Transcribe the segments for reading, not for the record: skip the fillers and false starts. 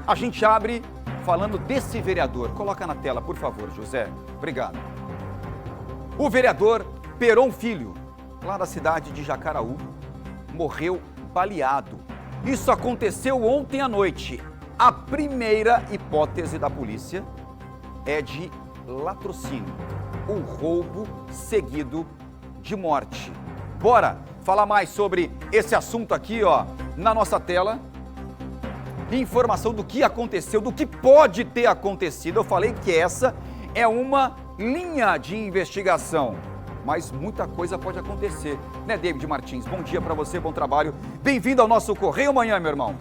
A gente abre falando desse vereador. Coloca na tela, por favor, José. Obrigado. O vereador Peron Filho, lá da cidade de Jacaraú, morreu baleado. Isso aconteceu ontem à noite. A primeira hipótese da polícia é de latrocínio, o roubo seguido de morte. Bora falar mais sobre esse assunto aqui, ó, na nossa tela. Informação do que aconteceu, do que pode ter acontecido. Eu falei que essa é uma linha de investigação, mas muita coisa pode acontecer, né, David Martins? Bom dia para você, bom trabalho. Bem-vindo ao nosso Correio Manhã, meu irmão.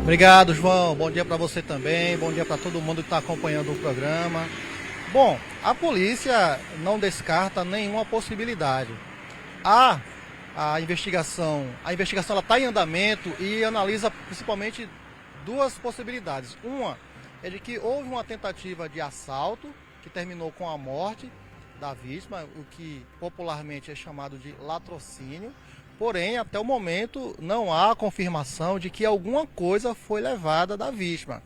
Obrigado, João. Bom dia para você também. Bom dia para todo mundo que está acompanhando o programa. Bom, a polícia não descarta nenhuma possibilidade. A investigação ela está em andamento e analisa principalmente duas possibilidades. Uma é de que houve uma tentativa de assalto que terminou com a morte da vítima, o que popularmente é chamado de latrocínio. Porém, até o momento não há confirmação de que alguma coisa foi levada da vítima.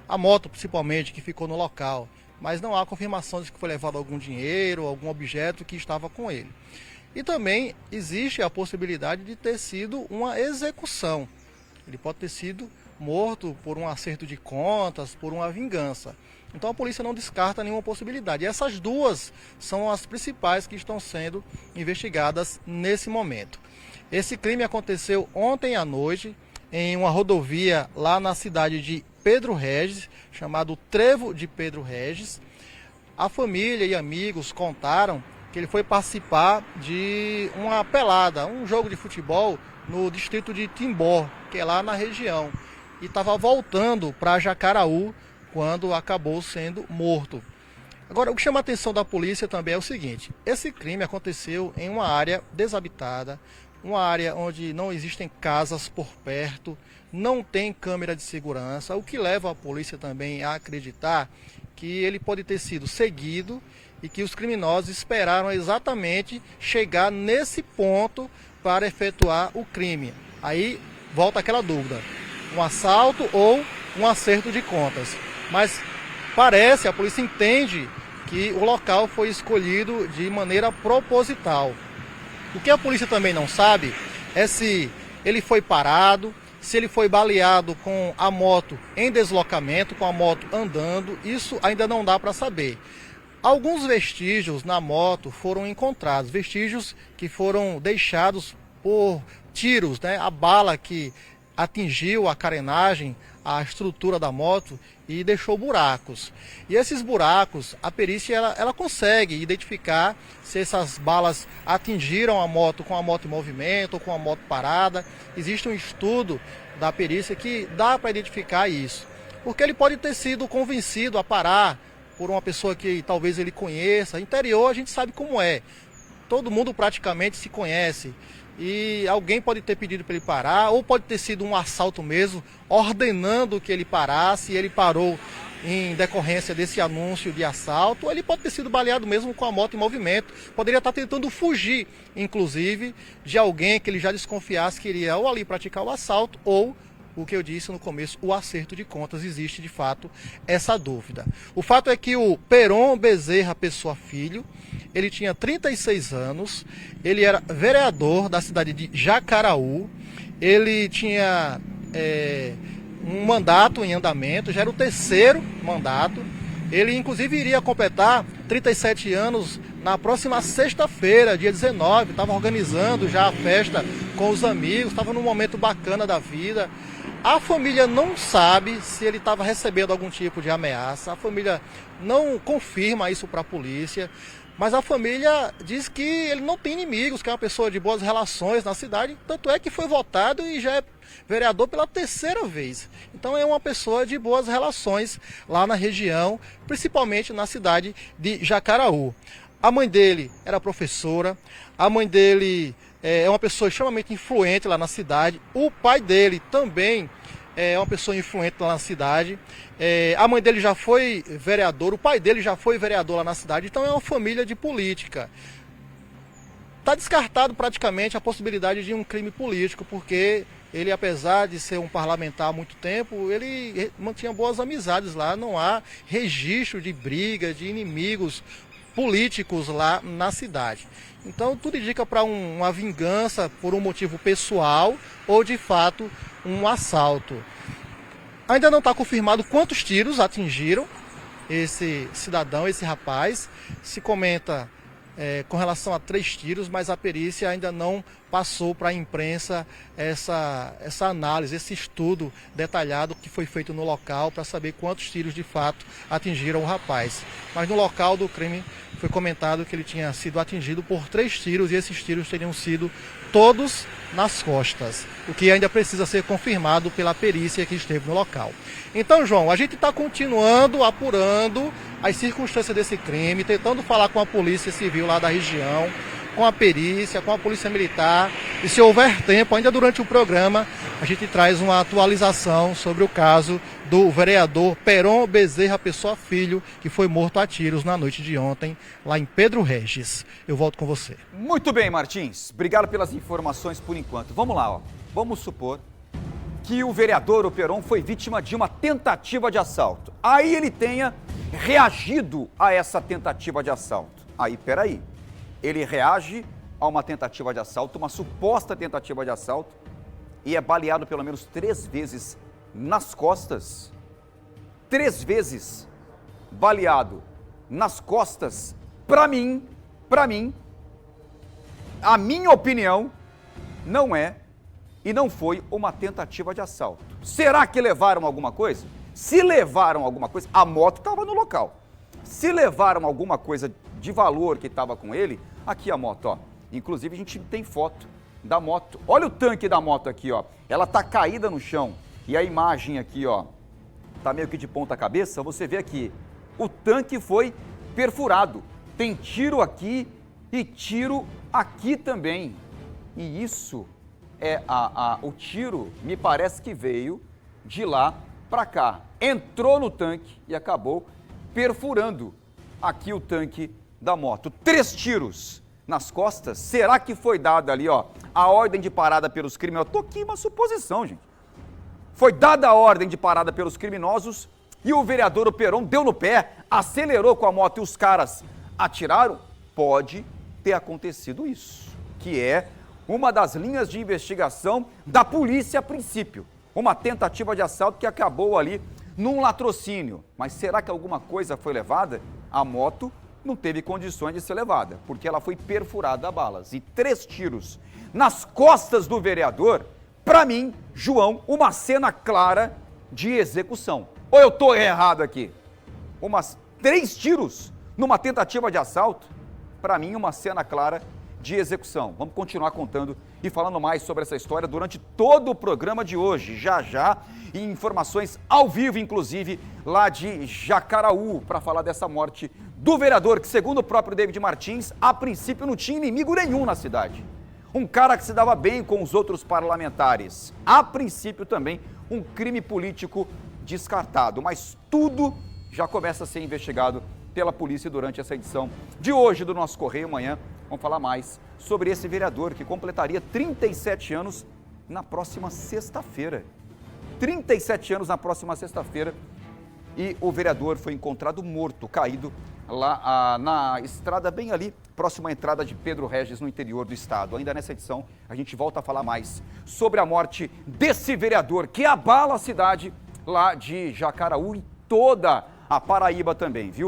A moto principalmente que ficou no local, mas não há confirmação de que foi levado algum dinheiro, algum objeto que estava com ele. E também existe a possibilidade de ter sido uma execução. Ele pode ter sido morto por um acerto de contas, por uma vingança. Então a polícia não descarta nenhuma possibilidade. E essas duas são as principais que estão sendo investigadas nesse momento. Esse crime aconteceu ontem à noite em uma rodovia lá na cidade de Pedro Regis, chamado Trevo de Pedro Regis. A família e amigos contaram que ele foi participar de uma pelada, um jogo de futebol no distrito de Timbó, que é lá na região, e estava voltando para Jacaraú quando acabou sendo morto. Agora, o que chama a atenção da polícia também é o seguinte: esse crime aconteceu em uma área desabitada, uma área onde não existem casas por perto, não tem câmera de segurança, o que leva a polícia também a acreditar que ele pode ter sido seguido e que os criminosos esperaram exatamente chegar nesse ponto para efetuar o crime. Aí volta aquela dúvida: um assalto ou um acerto de contas? Mas a polícia entende que o local foi escolhido de maneira proposital. O que a polícia também não sabe é se ele foi parado, se ele foi baleado com a moto em deslocamento, com a moto andando. Isso ainda não dá para saber. Alguns vestígios na moto foram encontrados, vestígios que foram deixados por tiros, né? A bala que atingiu a carenagem, a estrutura da moto e deixou buracos. E esses buracos, a perícia ela consegue identificar se essas balas atingiram a moto com a moto em movimento ou com a moto parada. Existe um estudo da perícia que dá para identificar isso. Porque ele pode ter sido convencido a parar por uma pessoa que talvez ele conheça. Interior a gente sabe como é. Todo mundo praticamente se conhece. E alguém pode ter pedido para ele parar, ou pode ter sido um assalto mesmo, ordenando que ele parasse, e ele parou em decorrência desse anúncio de assalto, ou ele pode ter sido baleado mesmo com a moto em movimento. Poderia estar tentando fugir, inclusive, de alguém que ele já desconfiasse que iria ou ali praticar o assalto, ou, o que eu disse no começo, o acerto de contas. Existe de fato essa dúvida. O fato é que o Peron Bezerra Pessoa Filho, ele tinha 36 anos, ele era vereador da cidade de Jacaraú, ele tinha um mandato em andamento, já era o terceiro mandato. Ele inclusive iria completar 37 anos na próxima sexta-feira, dia 19, estava organizando já a festa com os amigos, estava num momento bacana da vida. A família não sabe se ele estava recebendo algum tipo de ameaça, a família não confirma isso para a polícia, mas a família diz que ele não tem inimigos, que é uma pessoa de boas relações na cidade, tanto é que foi votado e já é vereador pela terceira vez. Então é uma pessoa de boas relações lá na região, principalmente na cidade de Jacaraú. A mãe dele era professora, a mãe dele é uma pessoa extremamente influente lá na cidade, o pai dele também é uma pessoa influente lá na cidade, a mãe dele já foi vereador, o pai dele já foi vereador lá na cidade, então é uma família de política. Está descartado praticamente a possibilidade de um crime político, porque ele, apesar de ser um parlamentar há muito tempo, ele mantinha boas amizades lá, não há registro de briga, de inimigos políticos lá na cidade. Então tudo indica para uma vingança por um motivo pessoal ou de fato um assalto. Ainda não está confirmado quantos tiros atingiram esse cidadão, esse rapaz. Se comenta com relação a 3 tiros, mas a perícia ainda não passou para a imprensa essa análise, esse estudo detalhado que foi feito no local para saber quantos tiros de fato atingiram o rapaz. Mas no local do crime foi comentado que ele tinha sido atingido por 3 tiros e esses tiros teriam sido todos nas costas, o que ainda precisa ser confirmado pela perícia que esteve no local. Então, João, a gente está continuando apurando as circunstâncias desse crime, tentando falar com a Polícia Civil lá da região, com a perícia, com a Polícia Militar, e se houver tempo, ainda durante o programa, a gente traz uma atualização sobre o caso do vereador Peron Bezerra Pessoa Filho, que foi morto a tiros na noite de ontem, lá em Pedro Regis. Eu volto com você. Muito bem, Martins. Obrigado pelas informações por enquanto. Vamos lá, ó. Vamos supor que o vereador, o Peron, foi vítima de uma tentativa de assalto. Aí ele tenha reagido a essa tentativa de assalto. Aí, peraí. Ele reage a uma tentativa de assalto, uma suposta tentativa de assalto, e é baleado pelo menos 3 vezes nas costas. 3 vezes baleado nas costas. Para mim, a minha opinião, não é e não foi uma tentativa de assalto. Será que levaram alguma coisa? Se levaram alguma coisa, a moto estava no local. Se levaram alguma coisa de valor que estava com ele, aqui a moto, ó. Inclusive a gente tem foto da moto. Olha o tanque da moto aqui, ó. Ela tá caída no chão. E a imagem aqui, ó, tá meio que de ponta cabeça. Você vê aqui, o tanque foi perfurado. Tem tiro aqui e tiro aqui também. E isso é o tiro, me parece que veio de lá para cá. Entrou no tanque e acabou perfurando aqui o tanque da moto. 3 tiros nas costas. Será que foi dada ali, ó, a ordem de parada pelos criminosos? Tô aqui uma suposição, gente. Foi dada a ordem de parada pelos criminosos e o vereador Peron deu no pé, acelerou com a moto e os caras atiraram? Pode ter acontecido isso, que é uma das linhas de investigação da polícia a princípio. Uma tentativa de assalto que acabou ali num latrocínio. Mas será que alguma coisa foi levada? A moto não teve condições de ser levada, porque ela foi perfurada a balas. E 3 tiros nas costas do vereador, para mim, João, uma cena clara de execução. Ou eu estou errado aqui? 3 tiros numa tentativa de assalto, para mim, uma cena clara de execução. Vamos continuar contando e falando mais sobre essa história durante todo o programa de hoje, já, e informações ao vivo, inclusive, lá de Jacaraú, para falar dessa morte do vereador, que segundo o próprio David Martins, a princípio não tinha inimigo nenhum na cidade. Um cara que se dava bem com os outros parlamentares. A princípio também um crime político descartado, mas tudo já começa a ser investigado pela polícia durante essa edição de hoje do nosso Correio Amanhã. Vamos falar mais sobre esse vereador que completaria 37 anos na próxima sexta-feira. 37 anos na próxima sexta-feira e o vereador foi encontrado morto, caído lá na estrada bem ali, próxima à entrada de Pedro Regis, no interior do estado. Ainda nessa edição, a gente volta a falar mais sobre a morte desse vereador que abala a cidade lá de Jacaraú e toda a Paraíba também, viu?